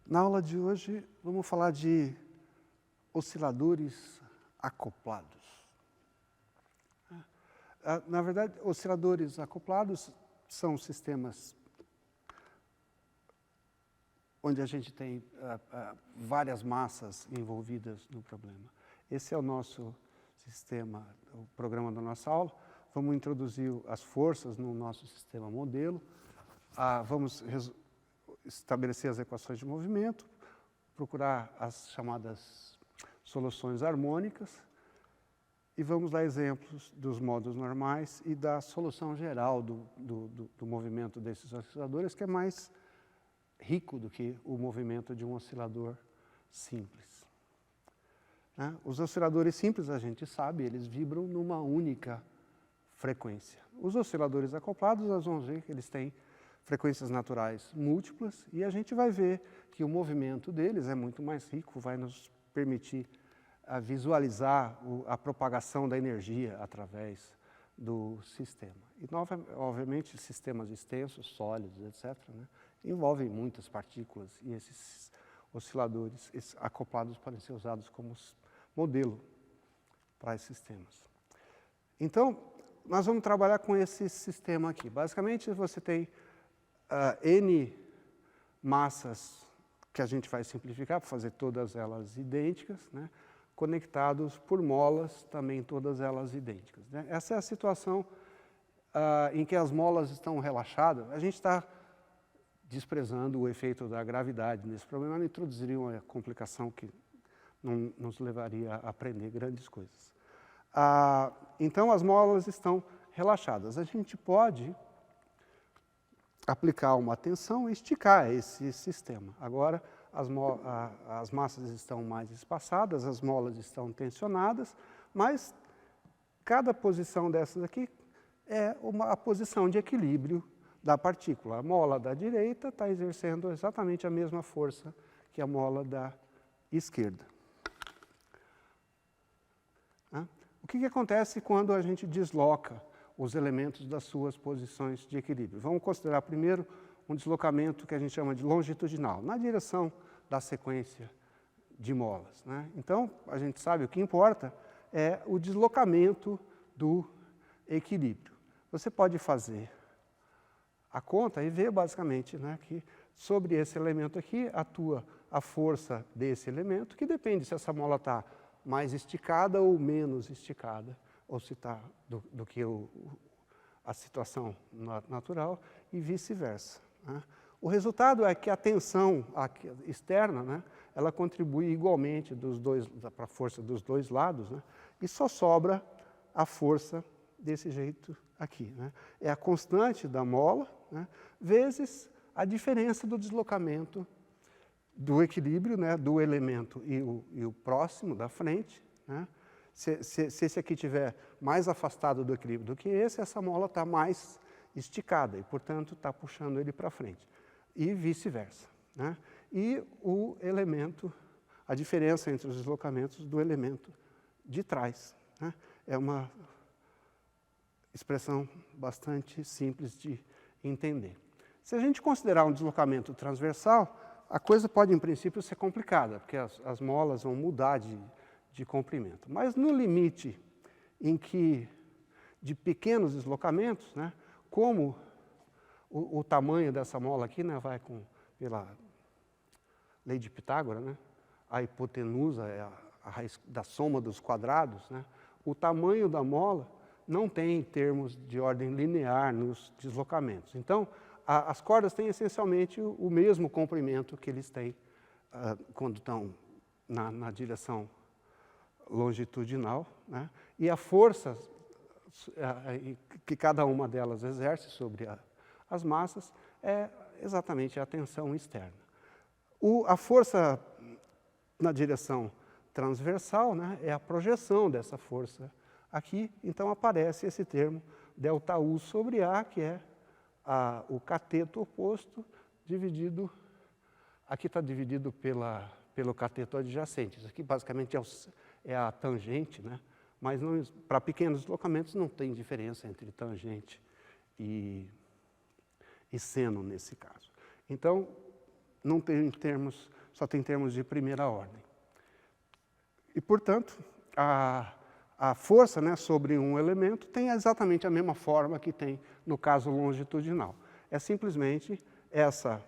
Na aula de hoje, vamos falar de osciladores acoplados. Na verdade, osciladores acoplados são sistemas onde a gente tem várias massas envolvidas no problema. Esse é o nosso sistema, o programa da nossa aula. Vamos introduzir as forças no nosso sistema modelo. Vamos estabelecer as equações de movimento, procurar as chamadas soluções harmônicas e vamos dar exemplos dos modos normais e da solução geral do movimento desses osciladores, que é mais rico do que o movimento de um oscilador simples. Os osciladores simples, a gente sabe, eles vibram numa única frequência. Os osciladores acoplados, nós vamos ver que eles têm frequências naturais múltiplas, e a gente vai ver que o movimento deles é muito mais rico, vai nos permitir visualizar a propagação da energia através do sistema. E, obviamente, sistemas extensos, sólidos, etc., envolvem muitas partículas, e esses osciladores acoplados podem ser usados como modelo para esses sistemas. Então, nós vamos trabalhar com esse sistema aqui. Basicamente, você tem N massas que a gente vai simplificar para fazer todas elas idênticas, conectados por molas, também todas elas idênticas. Essa é a situação em que as molas estão relaxadas. A gente está desprezando o efeito da gravidade nesse problema, introduziria uma complicação que não nos levaria a aprender grandes coisas. Então, as molas estão relaxadas. A gente pode aplicar uma tensão e esticar esse sistema. Agora, as massas estão mais espaçadas, as molas estão tensionadas, mas cada posição dessas aqui é a posição de equilíbrio da partícula. A mola da direita está exercendo exatamente a mesma força que a mola da esquerda. O que acontece quando a gente desloca os elementos das suas posições de equilíbrio? Vamos considerar primeiro um deslocamento que a gente chama de longitudinal, na direção da sequência de molas. Então, a gente sabe o que importa é o deslocamento do equilíbrio. Você pode fazer a conta e ver basicamente que sobre esse elemento aqui atua a força desse elemento, que depende se essa mola está mais esticada ou menos esticada, ou se está do que a situação natural, e vice-versa. O resultado é que a tensão externa, ela contribui igualmente para a força dos dois lados, e só sobra a força desse jeito aqui. É a constante da mola, vezes a diferença do deslocamento do equilíbrio, do elemento e o próximo da frente. Se esse aqui estiver mais afastado do equilíbrio do que esse, essa mola está mais esticada e, portanto, está puxando ele para frente. E vice-versa. E o elemento, a diferença entre os deslocamentos do elemento de trás. É uma expressão bastante simples de entender. Se a gente considerar um deslocamento transversal, a coisa pode, em princípio, ser complicada, porque as molas vão mudar de comprimento. Mas no limite em que, de pequenos deslocamentos, como o tamanho dessa mola aqui vai pela lei de Pitágoras, a hipotenusa é a raiz da soma dos quadrados, o tamanho da mola não tem termos de ordem linear nos deslocamentos. Então, as cordas têm essencialmente o mesmo comprimento que eles têm quando estão na direção longitudinal, e a força que cada uma delas exerce sobre as massas é exatamente a tensão externa. A força na direção transversal é a projeção dessa força aqui, então aparece esse termo ΔU sobre A, que é o cateto oposto dividido, aqui está dividido pelo cateto adjacente. Isso aqui basicamente é a tangente, mas para pequenos deslocamentos não tem diferença entre tangente e seno nesse caso. Então, não tem termos só tem termos de primeira ordem. E, portanto, a força, né, sobre um elemento tem exatamente a mesma forma que tem no caso longitudinal. É simplesmente essa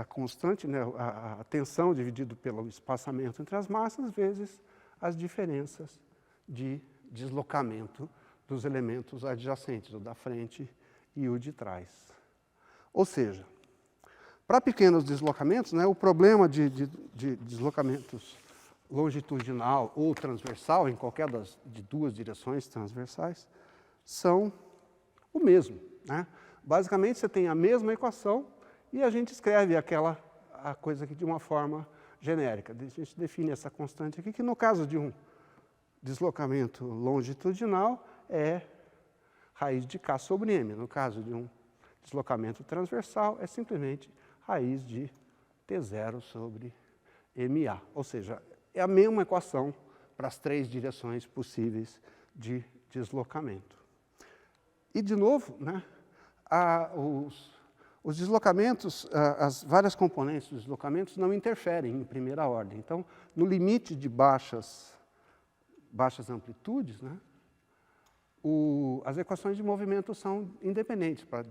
constante, né, a tensão dividido pelo espaçamento entre as massas, vezes as diferenças de deslocamento dos elementos adjacentes, o da frente e o de trás. Ou seja, para pequenos deslocamentos, né, o problema de deslocamentos longitudinal ou transversal, em qualquer de duas direções transversais, são o mesmo, né? Basicamente, você tem a mesma equação e a gente escreve a coisa aqui de uma forma genérica. A gente define essa constante aqui, que no caso de um deslocamento longitudinal é raiz de K sobre M. No caso de um deslocamento transversal, é simplesmente raiz de T0 sobre MA. Ou seja, é a mesma equação para as três direções possíveis de deslocamento. E, de novo, né, os deslocamentos, as várias componentes dos deslocamentos não interferem em primeira ordem. Então, no limite de baixas amplitudes, né, as equações de movimento são independentes para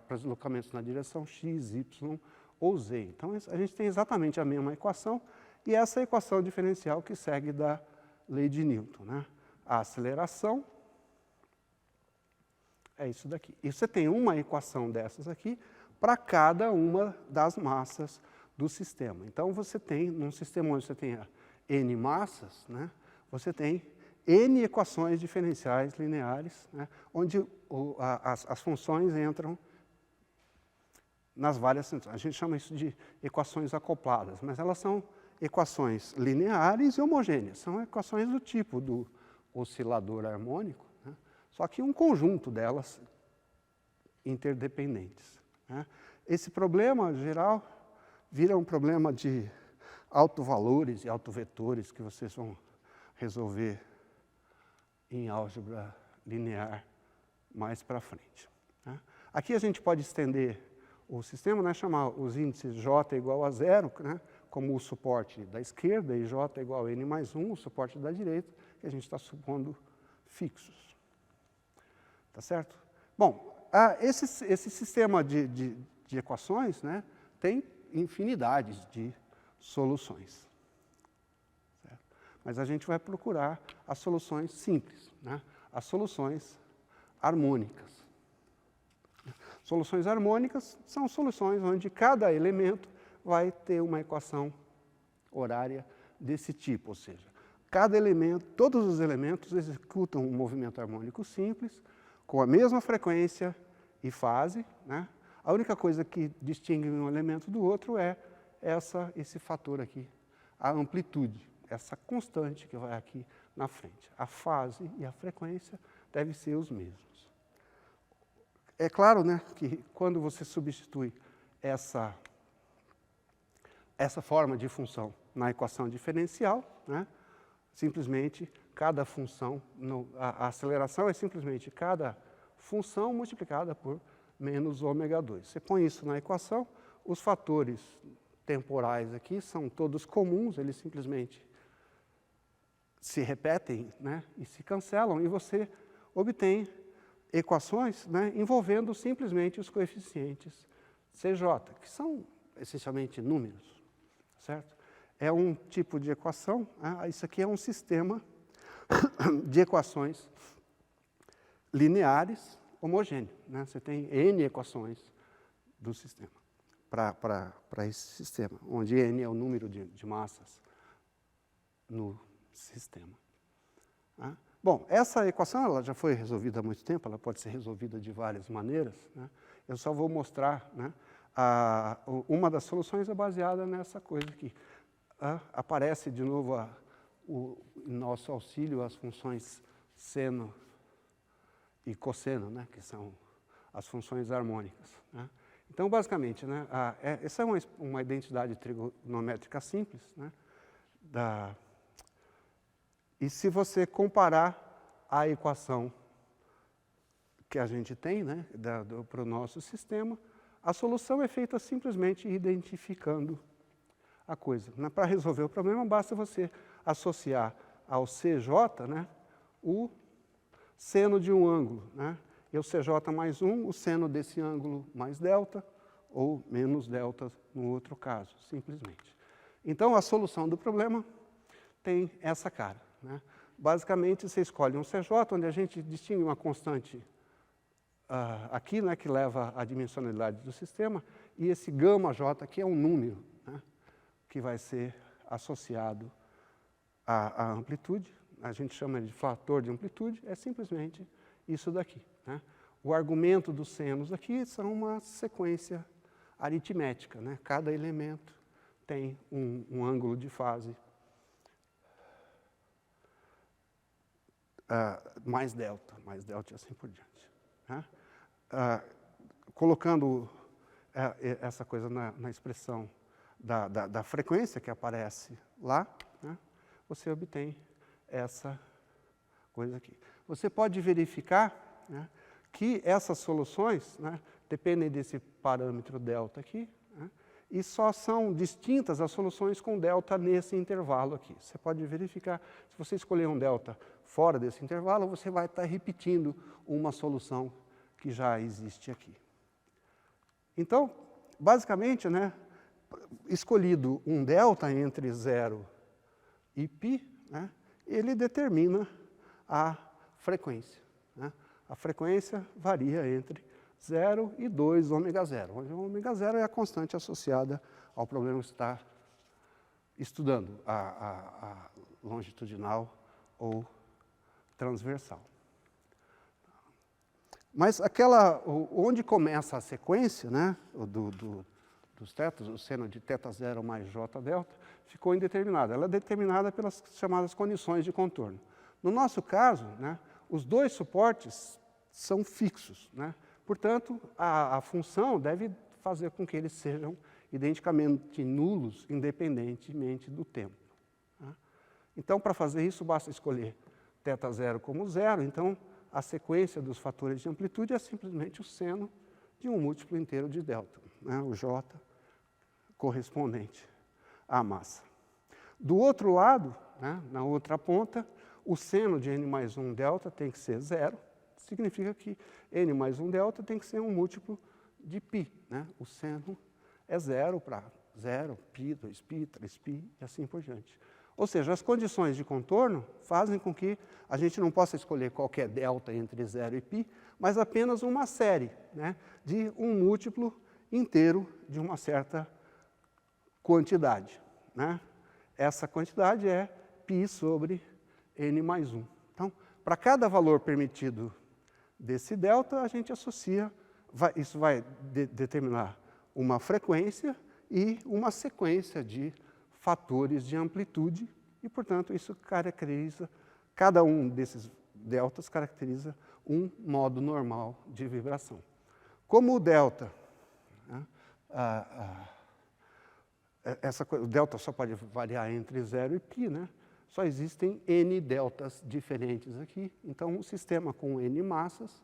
deslocamentos na direção x, y ou z. Então, a gente tem exatamente a mesma equação, e essa equação diferencial que segue da lei de Newton, né? A aceleração é isso daqui. E você tem uma equação dessas aqui para cada uma das massas do sistema. Então, você tem, num sistema onde você tem n massas, né, você tem n equações diferenciais lineares, né, onde as funções entram nas várias... A gente chama isso de equações acopladas, mas elas são equações lineares e homogêneas. São equações do tipo do oscilador harmônico, né? Só que um conjunto delas interdependentes, né? Esse problema geral vira um problema de autovalores e autovetores que vocês vão resolver em álgebra linear mais para frente, né? Aqui a gente pode estender o sistema, né, chamar os índices J igual a 0, né, como o suporte da esquerda, e J igual a n mais 1, o suporte da direita, que a gente está supondo fixos. Tá certo? Bom, esse sistema de equações, né, tem infinidades de soluções. Certo? Mas a gente vai procurar as soluções simples, né, as soluções harmônicas. Soluções harmônicas são soluções onde cada elemento vai ter uma equação horária desse tipo, ou seja, cada elemento, todos os elementos executam um movimento harmônico simples, com a mesma frequência e fase, né? A única coisa que distingue um elemento do outro é esse fator aqui, a amplitude, essa constante que vai aqui na frente. A fase e a frequência devem ser os mesmos. É claro, né, que quando você substitui essa forma de função na equação diferencial, né, simplesmente cada função, a aceleração é simplesmente cada função multiplicada por menos ômega 2. Você põe isso na equação, os fatores temporais aqui são todos comuns, eles simplesmente se repetem, né, e se cancelam, e você obtém equações, né, envolvendo simplesmente os coeficientes CJ, que são essencialmente números, certo? É um tipo de equação, né? Isso aqui é um sistema de equações lineares homogêneo, né? Você tem N equações do sistema, para esse sistema, onde N é o número de massas no sistema. Né? Bom, essa equação ela já foi resolvida há muito tempo, ela pode ser resolvida de várias maneiras, né? Eu só vou mostrar, né, uma das soluções é baseada nessa coisa aqui. Aparece de novo em nosso auxílio as funções seno e cosseno, né, que são as funções harmônicas, né? Então, basicamente, né, essa é uma identidade trigonométrica simples, né, e se você comparar a equação que a gente tem, né, para o nosso sistema, a solução é feita simplesmente identificando a coisa. Para resolver o problema, basta você associar ao CJ, né, o seno de um ângulo, né? E o CJ mais 1, o seno desse ângulo mais delta, ou menos delta no outro caso, simplesmente. Então, a solução do problema tem essa cara, né? Basicamente, você escolhe um CJ, onde a gente distingue uma constante aqui, né, que leva à dimensionalidade do sistema, e esse γJ aqui é um número, né, que vai ser associado à amplitude. A gente chama de fator de amplitude, é simplesmente isso daqui, né? O argumento dos senos aqui são uma sequência aritmética, né? Cada elemento tem um ângulo de fase mais delta e assim por diante, né? Colocando essa coisa na expressão da frequência que aparece lá, né, você obtém essa coisa aqui. Você pode verificar, né, que essas soluções, né, dependem desse parâmetro delta aqui, né, e só são distintas as soluções com delta nesse intervalo aqui. Você pode verificar, se você escolher um delta fora desse intervalo, você vai estar repetindo uma solução que já existe aqui. Então, basicamente, né, escolhido um delta entre 0 e π, né, ele determina a frequência, né? A frequência varia entre 0 e 2 ômega 0, onde o ômega 0 é a constante associada ao problema que você está estudando, a longitudinal ou transversal. Mas onde começa a sequência, né, dos tetas, o seno de θ0 mais j delta, ficou indeterminada. Ela é determinada pelas chamadas condições de contorno. No nosso caso, né, os dois suportes são fixos, né? Portanto, a função deve fazer com que eles sejam identicamente nulos, independentemente do tempo, né? Então, para fazer isso, basta escolher θ0 como 0. Então, a sequência dos fatores de amplitude é simplesmente o seno de um múltiplo inteiro de delta, né, o j correspondente à massa. Do outro lado, né, na outra ponta, o seno de n mais 1 delta tem que ser 0. Significa que n mais 1 delta tem que ser um múltiplo de π, né? O seno é 0 para 0, π, 2π, 3π e assim por diante. Ou seja, as condições de contorno fazem com que a gente não possa escolher qualquer delta entre 0 e π, mas apenas uma série, né, de um múltiplo inteiro de uma certa quantidade, né? Essa quantidade é π sobre n mais 1. Então, para cada valor permitido desse delta, a gente associa, isso vai determinar uma frequência e uma sequência de fatores de amplitude, e, portanto, isso caracteriza, cada um desses deltas caracteriza um modo normal de vibração. Como o delta, né, o delta só pode variar entre 0 e π, né? Só existem n deltas diferentes aqui, então um sistema com n massas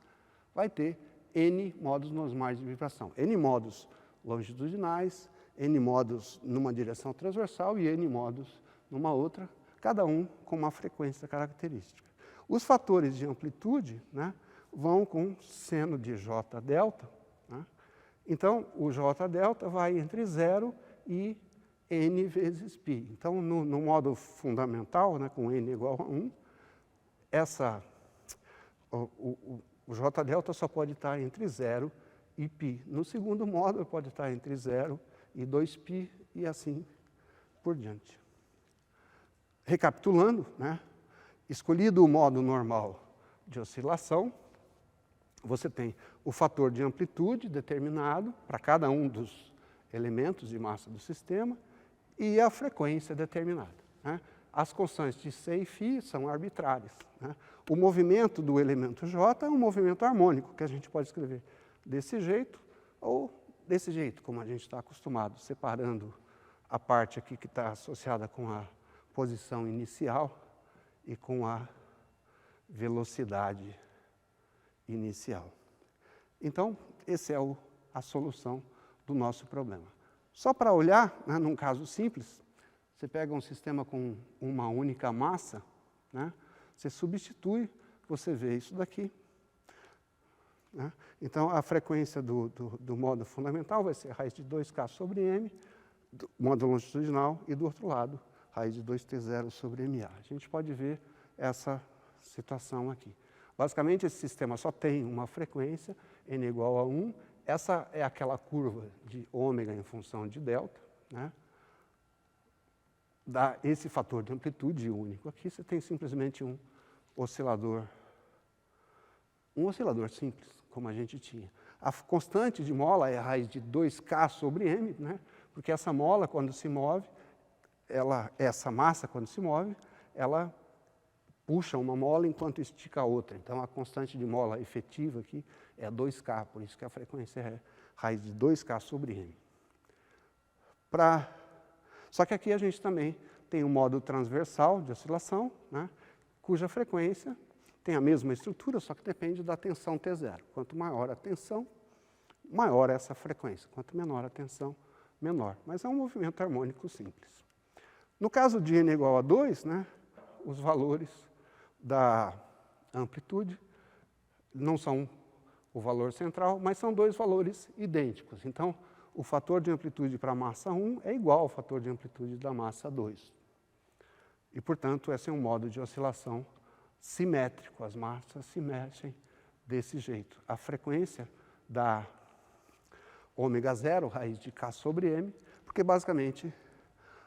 vai ter n modos normais de vibração. N modos longitudinais, n modos numa direção transversal e n modos numa outra, cada um com uma frequência característica. Os fatores de amplitude, né, vão com seno de j delta, né? Então, o j delta vai entre 0 e n vezes π. Então, no modo fundamental, né, com n igual a 1, o j delta só pode estar entre 0 e π. No segundo modo, pode estar entre 0 e 2π e assim por diante. Recapitulando, né, escolhido o modo normal de oscilação, você tem o fator de amplitude determinado para cada um dos elementos de massa do sistema e a frequência determinada, né? As constantes de C e φ são arbitrárias, né? O movimento do elemento J é um movimento harmônico, que a gente pode escrever desse jeito ou desse jeito, como a gente está acostumado, separando a parte aqui que está associada com a posição inicial e com a velocidade inicial. Então, essa é a solução do nosso problema. Só para olhar, né, num caso simples, você pega um sistema com uma única massa, né, você substitui, você vê isso daqui. Né? Então, a frequência do módulo fundamental vai ser raiz de 2K sobre M, do módulo longitudinal, e do outro lado, raiz de 2T0 sobre MA. A gente pode ver essa situação aqui. Basicamente, esse sistema só tem uma frequência, n igual a 1. Essa é aquela curva de ômega em função de delta. Né? Dá esse fator de amplitude único. Aqui você tem simplesmente um oscilador simples, como a gente tinha. A constante de mola é a raiz de 2K sobre M, né? Porque essa mola, quando se move, essa massa, quando se move, ela puxa uma mola enquanto estica a outra. Então, a constante de mola efetiva aqui é 2K, por isso que a frequência é raiz de 2K sobre M. Só que aqui a gente também tem um módulo transversal de oscilação, né, cuja frequência tem a mesma estrutura, só que depende da tensão T0. Quanto maior a tensão, maior essa frequência. Quanto menor a tensão, menor. Mas é um movimento harmônico simples. No caso de n igual a 2, né, os valores da amplitude não são o valor central, mas são dois valores idênticos. Então, o fator de amplitude para a massa 1 é igual ao fator de amplitude da massa 2. E, portanto, esse é um modo de oscilação simétrico. As massas se mexem desse jeito. A frequência dá ômega 0, raiz de K sobre M, porque, basicamente,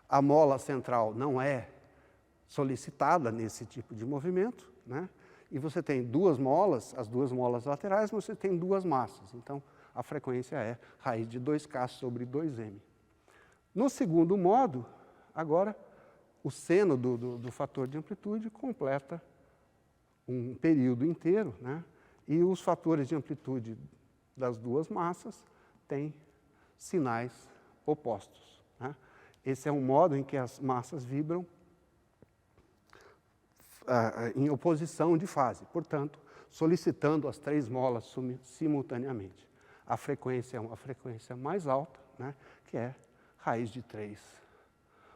a mola central não é solicitada nesse tipo de movimento, né? E você tem duas molas, as duas molas laterais, você tem duas massas. Então, a frequência é raiz de 2K sobre 2M. No segundo modo, agora, o seno do fator de amplitude completa um período inteiro, né? E os fatores de amplitude das duas massas têm sinais opostos. Né? Esse é um modo em que as massas vibram em oposição de fase, portanto, solicitando as três molas simultaneamente. A frequência é uma frequência mais alta, né, que é raiz de 3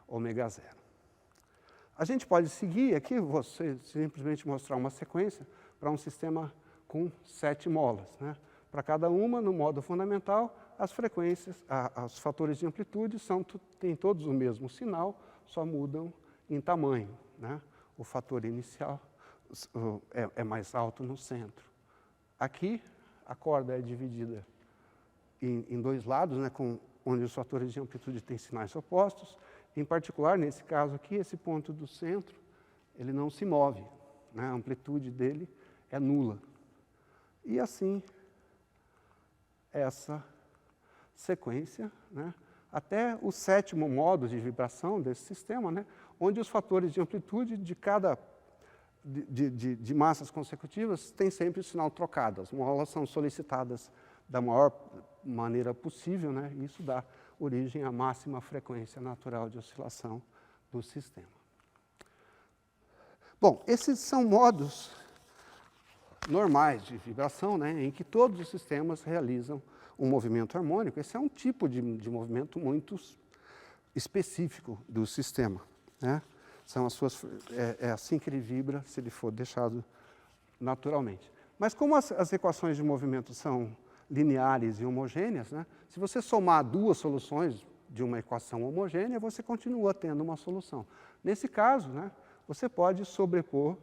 ômega 0. A gente pode seguir aqui, você simplesmente mostrar uma sequência para um sistema com 7 molas. Né? Para cada uma, no modo fundamental, as frequências, os fatores de amplitude têm todos o mesmo sinal, só mudam em tamanho. Né? O fator inicial é mais alto no centro. Aqui, a corda é dividida em dois lados, né, onde os fatores de amplitude têm sinais opostos. Em particular, nesse caso aqui, esse ponto do centro, ele não se move. Né, a amplitude dele é nula. E assim, essa sequência, né, até o 7º modo de vibração desse sistema, né, onde os fatores de amplitude de massas consecutivas têm sempre o sinal trocado. As molas são solicitadas da maior maneira possível, né, e isso dá origem à máxima frequência natural de oscilação do sistema. Bom, esses são modos normais de vibração, né, em que todos os sistemas realizam um movimento harmônico. Esse é um tipo de movimento muito específico do sistema. Né? São é assim que ele vibra se ele for deixado naturalmente. Mas como as equações de movimento são lineares e homogêneas, né, se você somar duas soluções de uma equação homogênea, você continua tendo uma solução. Nesse caso, né, você pode sobrepor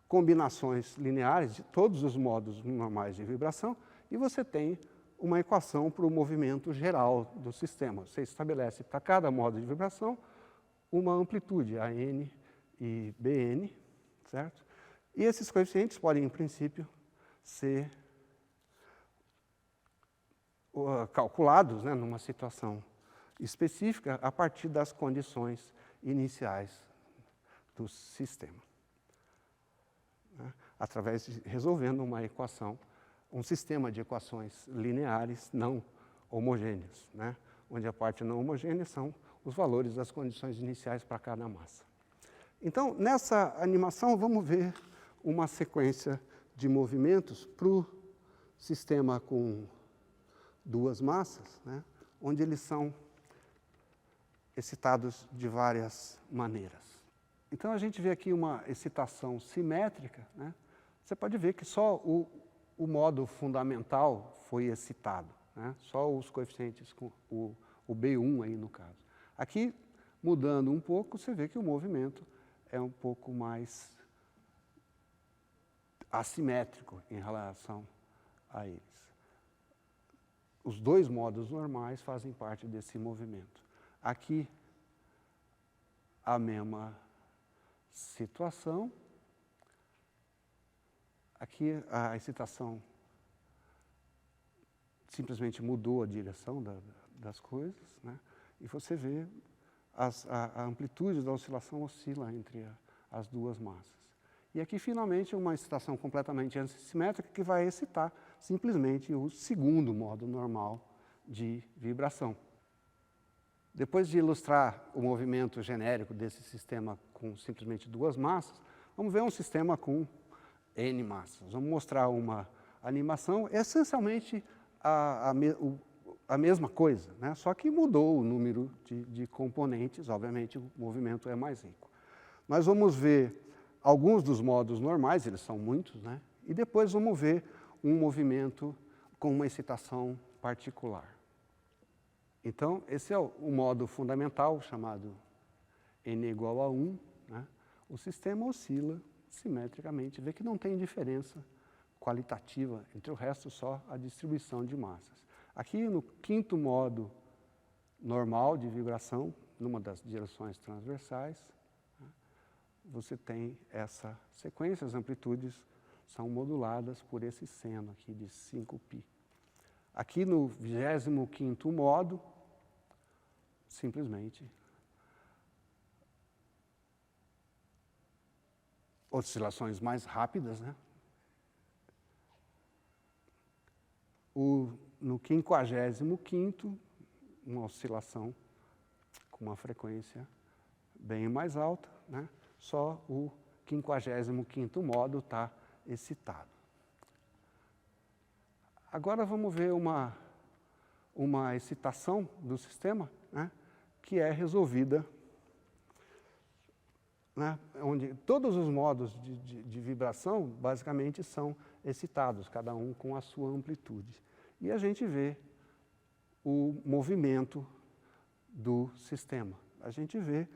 combinações lineares de todos os modos normais de vibração e você tem uma equação para o movimento geral do sistema. Você estabelece para cada modo de vibração uma amplitude, AN e BN, certo? E esses coeficientes podem, em princípio, ser calculados, né, numa situação específica a partir das condições iniciais do sistema. Né, através de resolvendo uma equação, um sistema de equações lineares não homogêneas, né, onde a parte não homogênea são os valores das condições iniciais para cada massa. Então, nessa animação, vamos ver uma sequência de movimentos para o sistema com duas massas, né, onde eles são excitados de várias maneiras. Então, a gente vê aqui uma excitação simétrica, né? Você pode ver que só o modo fundamental foi excitado, né? Só os coeficientes, com o B1 aí no caso. Aqui, mudando um pouco, você vê que o movimento é um pouco mais assimétrico em relação a eles. Os dois modos normais fazem parte desse movimento. Aqui, a mesma situação. Aqui, a excitação simplesmente mudou a direção das coisas, né? E você vê a amplitude da oscilação oscila entre as duas massas. E aqui, finalmente, uma excitação completamente assimétrica que vai excitar simplesmente o segundo modo normal de vibração. Depois de ilustrar o movimento genérico desse sistema com simplesmente duas massas, vamos ver um sistema com N massas. Vamos mostrar uma animação, essencialmente a mesma coisa, né? Só que mudou o número de componentes, obviamente o movimento é mais rico. Nós vamos ver alguns dos modos normais, eles são muitos, né? E depois vamos ver um movimento com uma excitação particular. Então, esse é o modo fundamental, chamado N igual a 1, né? O sistema oscila simetricamente, vê que não tem diferença qualitativa entre o resto, só a distribuição de massas. Aqui, no quinto modo normal de vibração, numa das direções transversais, você tem essa sequência, as amplitudes são moduladas por esse seno aqui de 5π. Aqui no 25º modo, simplesmente, oscilações mais rápidas, né? No 55º, uma oscilação com uma frequência bem mais alta, né? Só o 55º modo está excitado. Agora vamos ver uma excitação do sistema, né, que é resolvida, né, onde todos os modos de vibração basicamente são excitados, cada um com a sua amplitude. E a gente vê o movimento do sistema. A gente vê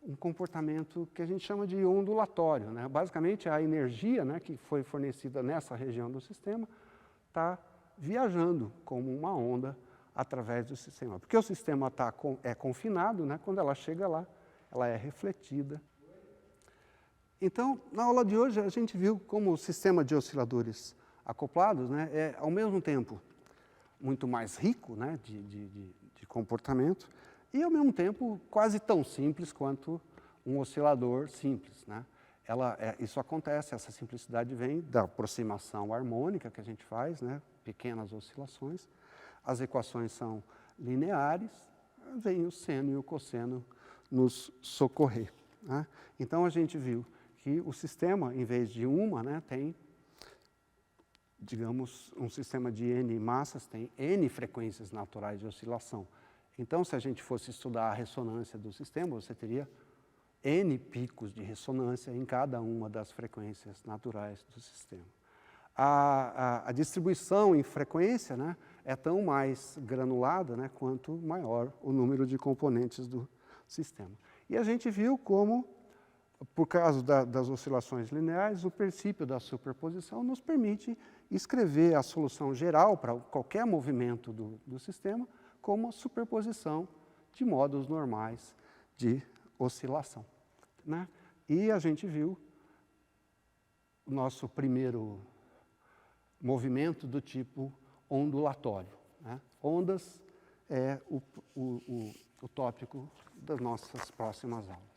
um comportamento que a gente chama de ondulatório, né? Basicamente, a energia, né, que foi fornecida nessa região do sistema está viajando como uma onda através do sistema. Porque o sistema é confinado, né? Quando ela chega lá, ela é refletida. Então, na aula de hoje, a gente viu como o sistema de osciladores acoplados, né, é, ao mesmo tempo, muito mais rico, né, de comportamento, e, ao mesmo tempo, quase tão simples quanto um oscilador simples, né? Isso acontece, essa simplicidade vem da aproximação harmônica que a gente faz, né? Pequenas oscilações. As equações são lineares, vem o seno e o cosseno nos socorrer, né? Então, a gente viu que o sistema, em vez de uma, né, tem, digamos, um sistema de N massas, tem N frequências naturais de oscilação. Então, se a gente fosse estudar a ressonância do sistema, você teria N picos de ressonância em cada uma das frequências naturais do sistema. A distribuição em frequência, né, é tão mais granulada, né, quanto maior o número de componentes do sistema. E a gente viu como, por causa das oscilações lineares, o princípio da superposição nos permite escrever a solução geral para qualquer movimento do sistema como superposição de modos normais de oscilação, né? E a gente viu o nosso primeiro movimento do tipo ondulatório, né? Ondas é o tópico das nossas próximas aulas.